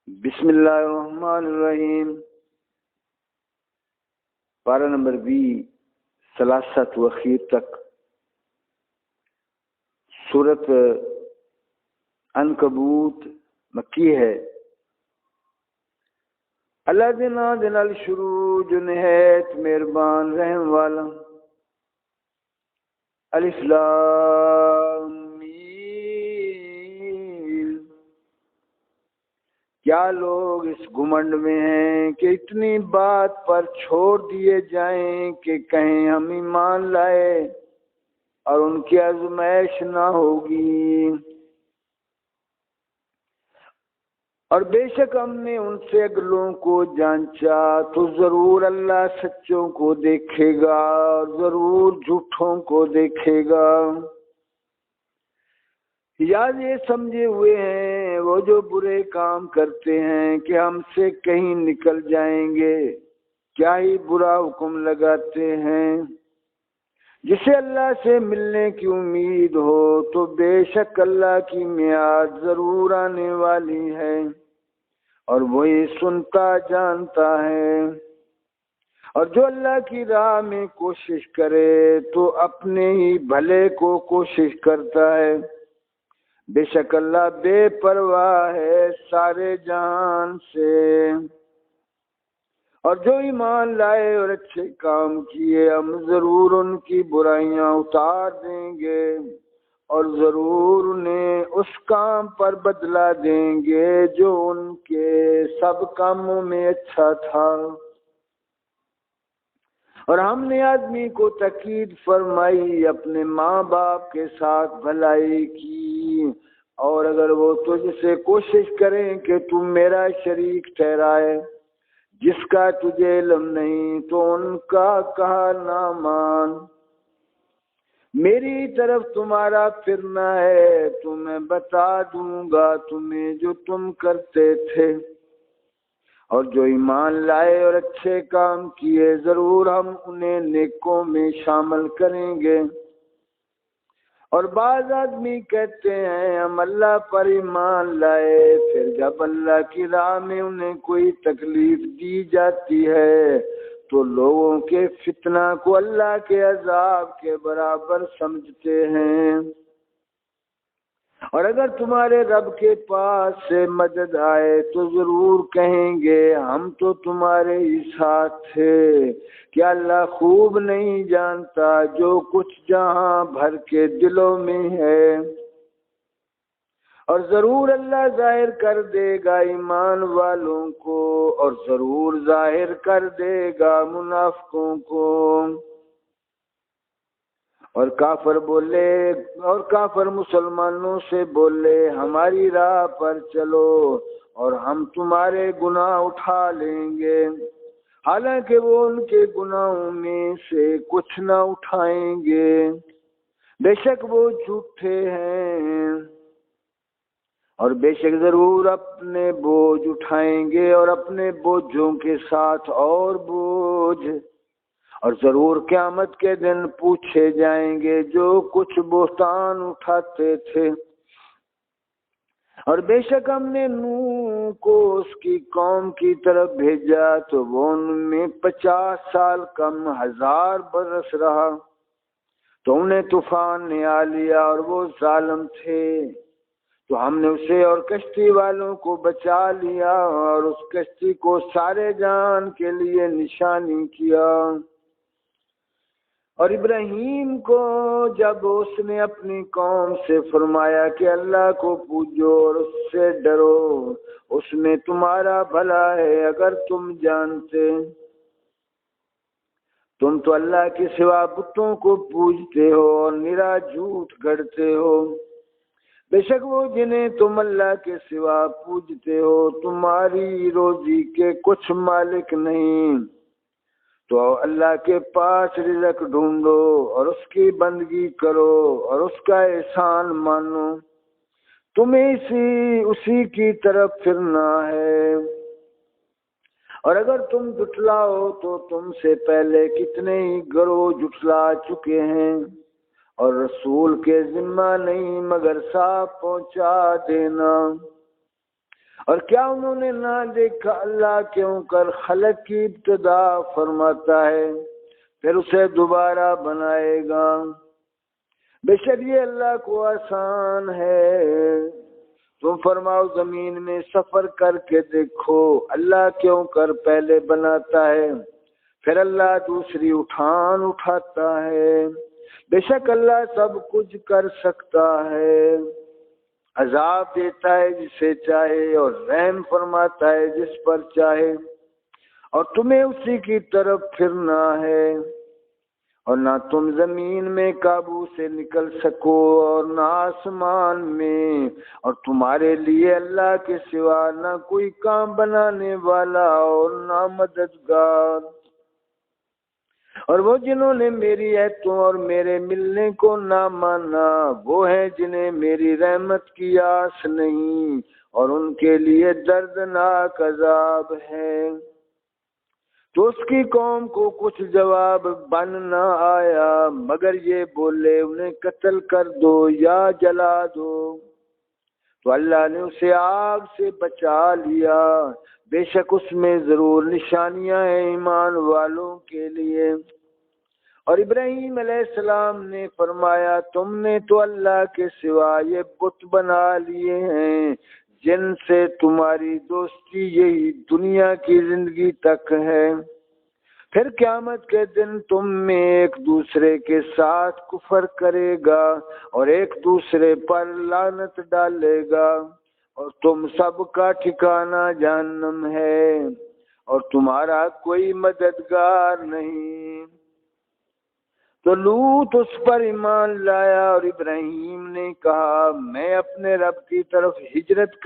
بسم اللہ الرحمن الرحیم۔ پارہ نمبر 20 سلاست و اخیر تک سورت عنکبوت مکی ہے۔ اللہ دینا دنال شروع جو نہایت مہربان رحم والا۔ الف لام میم۔ کیا لوگ اس گھمنڈ میں ہیں کہ اتنی بات پر چھوڑ دیے جائیں کہ کہیں ہم ایمان لائے اور ان کی آزمائش نہ ہوگی، اور بے شک ہم نے ان سے اگلوں کو جانچا تو ضرور اللہ سچوں کو دیکھے گا اور ضرور جھوٹوں کو دیکھے گا۔ یاد یہ سمجھے ہوئے ہیں وہ جو برے کام کرتے ہیں کہ ہم سے کہیں نکل جائیں گے، کیا ہی برا حکم لگاتے ہیں۔ جسے اللہ سے ملنے کی امید ہو تو بے شک اللہ کی میعاد ضرور آنے والی ہے، اور وہی سنتا جانتا ہے۔ اور جو اللہ کی راہ میں کوشش کرے تو اپنے ہی بھلے کو کوشش کرتا ہے، بے شک اللہ بے پرواہ ہے سارے جہان سے۔ اور جو ایمان لائے اور اچھے کام کیے ہم ضرور ان کی برائیاں اتار دیں گے، اور ضرور انہیں اس کام پر بدلہ دیں گے جو ان کے سب کاموں میں اچھا تھا۔ اور ہم نے آدمی کو تاکید فرمائی اپنے ماں باپ کے ساتھ بھلائی کی، اور اگر وہ تجھ سے کوشش کریں کہ تم میرا شریک ٹھہرائے جس کا تجھے علم نہیں تو ان کا کہا نہ مان۔ میری طرف تمہارا پھرنا ہے تو میں بتا دوں گا تمہیں جو تم کرتے تھے۔ اور جو ایمان لائے اور اچھے کام کیے ضرور ہم انہیں نیکوں میں شامل کریں گے۔ اور بعض آدمی کہتے ہیں ہم اللہ پر ایمان لائے، پھر جب اللہ کی راہ میں انہیں کوئی تکلیف دی جاتی ہے تو لوگوں کے فتنہ کو اللہ کے عذاب کے برابر سمجھتے ہیں۔ اور اگر تمہارے رب کے پاس سے مدد آئے تو ضرور کہیں گے ہم تو تمہارے ہی ساتھ تھے۔ کیا اللہ خوب نہیں جانتا جو کچھ جہاں بھر کے دلوں میں ہے؟ اور ضرور اللہ ظاہر کر دے گا ایمان والوں کو، اور ضرور ظاہر کر دے گا منافقوں کو۔ اور کافر مسلمانوں سے بولے ہماری راہ پر چلو اور ہم تمہارے گناہ اٹھا لیں گے، حالانکہ وہ ان کے گناہوں میں سے کچھ نہ اٹھائیں گے، بے شک وہ جھوٹے ہیں۔ اور بے شک ضرور اپنے بوجھ اٹھائیں گے اور اپنے بوجھوں کے ساتھ اور بوجھ، اور ضرور قیامت کے دن پوچھے جائیں گے جو کچھ بہتان اٹھاتے تھے۔ اور بے شک ہم نے نوح کو اس کی قوم کی طرف بھیجا تو وہ ان میں 50 سال کم 1000 برس رہا، تو انہیں طوفان نے آ لیا اور وہ ظالم تھے، تو ہم نے اسے اور کشتی والوں کو بچا لیا اور اس کشتی کو سارے جہان کے لیے نشانی کیا۔ اور ابراہیم کو جب اس نے اپنی قوم سے فرمایا کہ اللہ کو پوجو اور اس سے ڈرو، اس میں تمہارا بھلا ہے اگر تم جانتے۔ تم تو اللہ کے سوا بتوں کو پوجتے ہو اور نرا جھوٹ گڑھتے ہو، بے شک وہ جنہیں تم اللہ کے سوا پوجتے ہو تمہاری روزی کے کچھ مالک نہیں، تو اللہ کے پاس رزق ڈھونڈو اور اس کی بندگی کرو اور اس کا احسان مانو، تمہیں اسی کی طرف پھرنا ہے۔ اور اگر تم جھٹلاؤ تو تم سے پہلے کتنے ہی گروہ جھٹلا چکے ہیں، اور رسول کے ذمہ نہیں مگر صاف پہنچا دینا۔ اور کیا انہوں نے نہ دیکھا اللہ کیوں کر خلق کی ابتدا فرماتا ہے پھر اسے دوبارہ بنائے گا۔ بے شک یہ اللہ کو آسان ہے۔ تم فرماؤ زمین میں سفر کر کے دیکھو اللہ کیوں کر پہلے بناتا ہے پھر اللہ دوسری اٹھان اٹھاتا ہے۔ بے شک اللہ سب کچھ کر سکتا ہے، عذاب دیتا ہے جسے چاہے اور رحم فرماتا ہے جس پر چاہے، اور تمہیں اسی کی طرف پھرنا ہے، اور نہ تم زمین میں قابو سے نکل سکو اور نہ آسمان میں، اور تمہارے لیے اللہ کے سوا نہ کوئی کام بنانے والا اور نہ مددگار۔ اور وہ جنہوں نے میری ایتوں اور میرے ملنے کو نہ مانا وہ ہیں جنہیں میری رحمت کی آس نہیں، اور ان کے لیے دردناک عذاب ہے۔ تو اس کی قوم کو کچھ جواب بن نہ آیا مگر یہ بولے انہیں قتل کر دو یا جلا دو۔ تو اللہ نے اسے آگ سے بچا لیا، بے شک اس میں ضرور نشانیاں ہیں ایمان والوں کے لیے۔ اور ابراہیم علیہ السلام نے فرمایا تم نے تو اللہ کے سوا یہ بت بنا لیے ہیں جن سے تمہاری دوستی یہی دنیا کی زندگی تک ہے، پھر قیامت کے دن تم میں ایک دوسرے کے ساتھ کفر کرے گا اور ایک دوسرے پر لعنت ڈالے گا، اور تم سب کا ٹھکانہ جہنم ہے اور تمہارا کوئی مددگار نہیں۔ تو لوط اس پر ایمان لایا اور ابراہیم نے کہا میں اپنے رب کی طرف ہجرت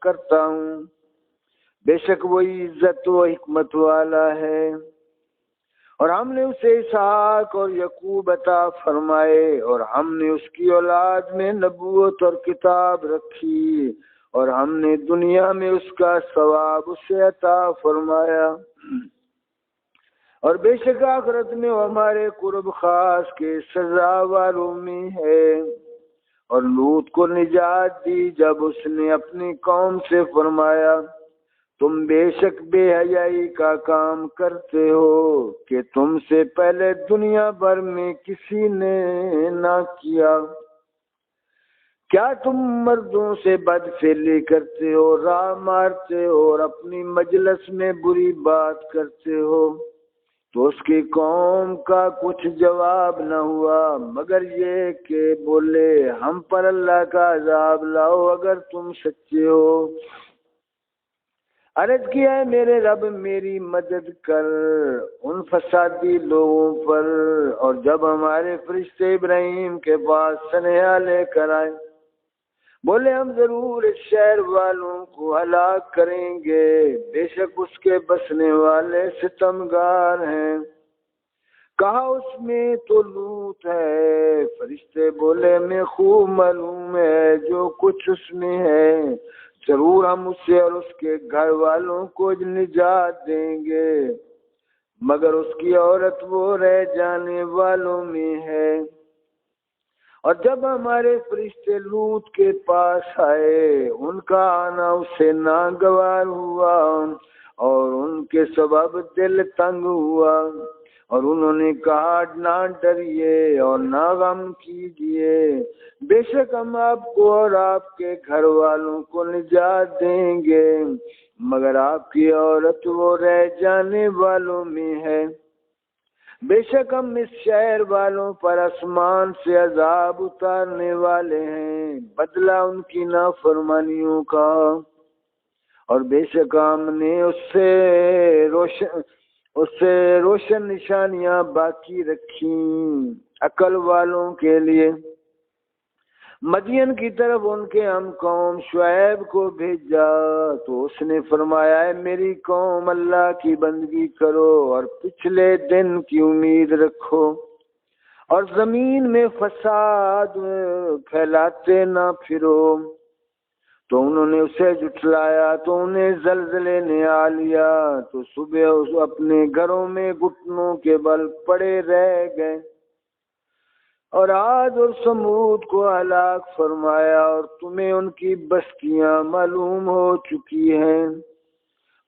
کرتا ہوں، بے شک وہی عزت و حکمت والا ہے۔ اور ہم نے اسے اسحاق اور یعقوب عطا فرمائے، اور ہم نے اس کی اولاد میں نبوت اور کتاب رکھی، اور ہم نے دنیا میں اس کا ثواب اسے عطا فرمایا، اور بے شک آخرت میں وہ ہمارے قرب خاص کے سزا والوں میں ہے۔ اور لوط کو نجات دی جب اس نے اپنی قوم سے فرمایا تم بے شک بے حیائی کا کام کرتے ہو کہ تم سے پہلے دنیا بھر میں کسی نے نہ کیا۔ کیا تم مردوں سے بدفعلی کرتے ہو، راہ مارتے ہو اور اپنی مجلس میں بری بات کرتے ہو؟ تو اس کی قوم کا کچھ جواب نہ ہوا مگر یہ کہ بولے ہم پر اللہ کا عذاب لاؤ اگر تم سچے ہو۔ عرض کیا ہے میرے رب میری مدد کر ان فسادی لوگوں پر۔ اور جب ہمارے فرشتے ابراہیم کے پاس سنیہا لے کر آئے بولے ہم ضرور اس شہر والوں کو ہلاک کریں گے، بے شک اس کے بسنے والے ستمگار ہیں۔ کہا اس میں تو لوط ہے، فرشتے بولے ہمیں خوب معلوم ہے جو کچھ اس میں ہے، ضرور ہم اسے اور اس کے گھر والوں کو نجات دیں گے، مگر اس کی عورت وہ رہ جانے والوں میں ہے۔ اور جب ہمارے فرشتے لوط کے پاس آئے ان کا آنا اسے ناگوار ہوا اور ان کے سبب دل تنگ ہوا، اور انہوں نے کہا نہ ڈریے اور نہ غم کیجیے، بے شک ہم آپ کو اور آپ کے گھر والوں کو نجات دیں گے، مگر آپ کی عورت وہ رہ جانے والوں میں ہے۔ بے شک ہم اس شہر والوں پر آسمان سے عذاب اتارنے والے ہیں بدلہ ان کی نافرمانیوں کا، اور بے شک ہم نے اس سے روشن نشانیاں باقی رکھیں عقل والوں کے لیے۔ مدین کی طرف ان کے ہم قوم شعیب کو بھیجا تو اس نے فرمایا ہے میری قوم اللہ کی بندگی کرو اور پچھلے دن کی امید رکھو اور زمین میں فساد پھیلاتے نہ پھرو۔ تو انہوں نے اسے جھٹلایا تو انہیں زلزلے نے آ لیا، تو صبح اپنے گھروں میں گھٹنوں کے بل پڑے رہ گئے۔ اور عاد اور سمود کو ہلاک فرمایا، اور تمہیں ان کی بستیاں معلوم ہو چکی ہیں،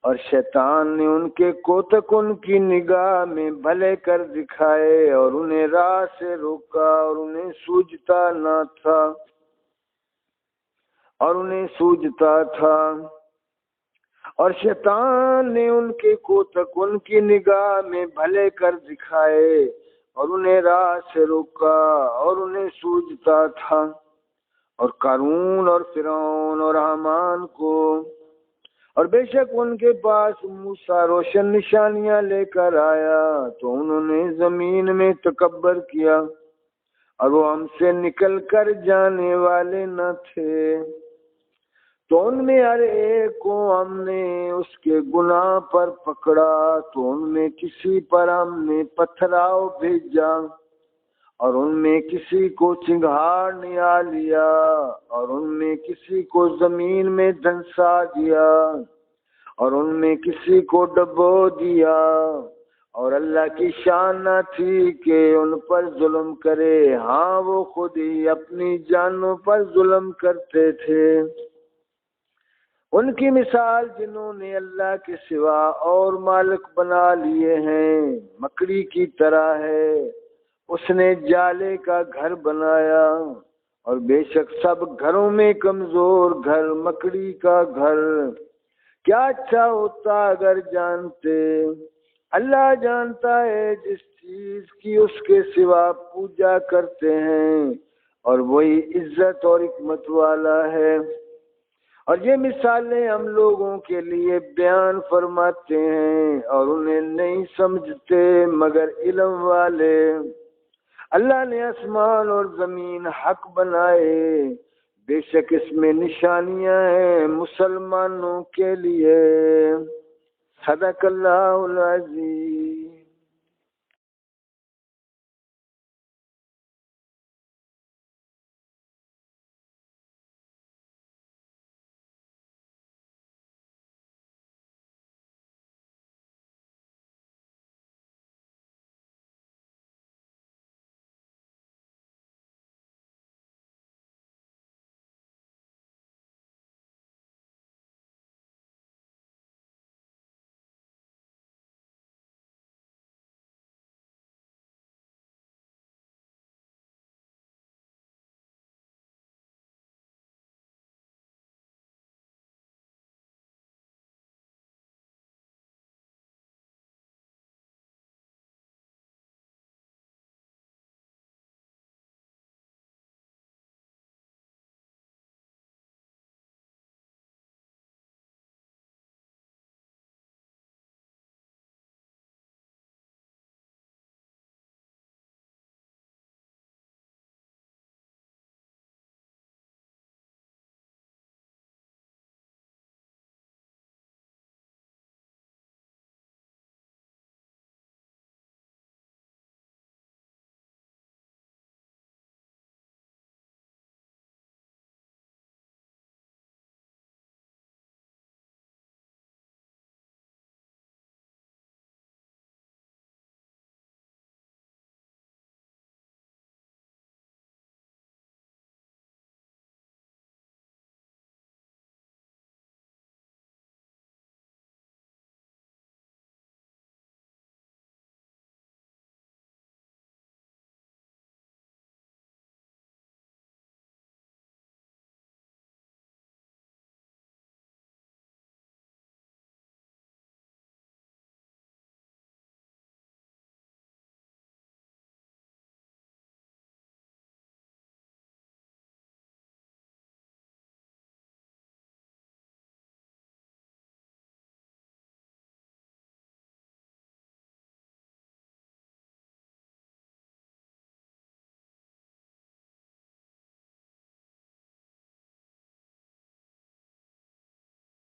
اور شیطان نے ان کے کوتک ان کی نگاہ میں بھلے کر دکھائے، اور انہیں راہ سے روکا، اور انہیں سوجھتا تھا، اور شیطان نے ان کے کوتک ان کی نگاہ میں بھلے کر دکھائے، اور انہیں راہ سے روکا، اور انہیں سوجھتا تھا۔ اور قارون اور فرعون اور حامان کو، اور بے شک ان کے پاس موسیٰ روشن نشانیاں لے کر آیا، تو انہوں نے زمین میں تکبر کیا، اور وہ ہم سے نکل کر جانے والے نہ تھے، تو ان میں ہر ایک کو ہم نے اس کے گناہ پر پکڑا، تو ان میں کسی پر ہم نے پتھراؤ بھیجا، اور ان میں کسی کو چنگھاڑ نیا لیا، اور ان میں کسی کو زمین میں دھنسا دیا، اور ان میں کسی کو ڈبو دیا، اور اللہ کی شان نہ تھی کہ ان پر ظلم کرے، ہاں وہ خود ہی اپنی جانوں پر ظلم کرتے تھے۔ ان کی مثال جنہوں نے اللہ کے سوا اور مالک بنا لیے ہیں، مکڑی کی طرح ہے، اس نے جالے کا گھر بنایا، اور بے شک سب گھروں میں کمزور گھر مکڑی کا گھر۔ کیا اچھا ہوتا اگر جانتے، اللہ جانتا ہے جس چیز کی اس کے سوا پوجا کرتے ہیں، اور وہی عزت اور حکمت والا ہے۔ اور یہ مثالیں ہم لوگوں کے لیے بیان فرماتے ہیں، اور انہیں نہیں سمجھتے مگر علم والے۔ اللہ نے آسمان اور زمین حق بنائے، بے شک اس میں نشانیاں ہیں مسلمانوں کے لیے۔ صدق اللہ العظیم۔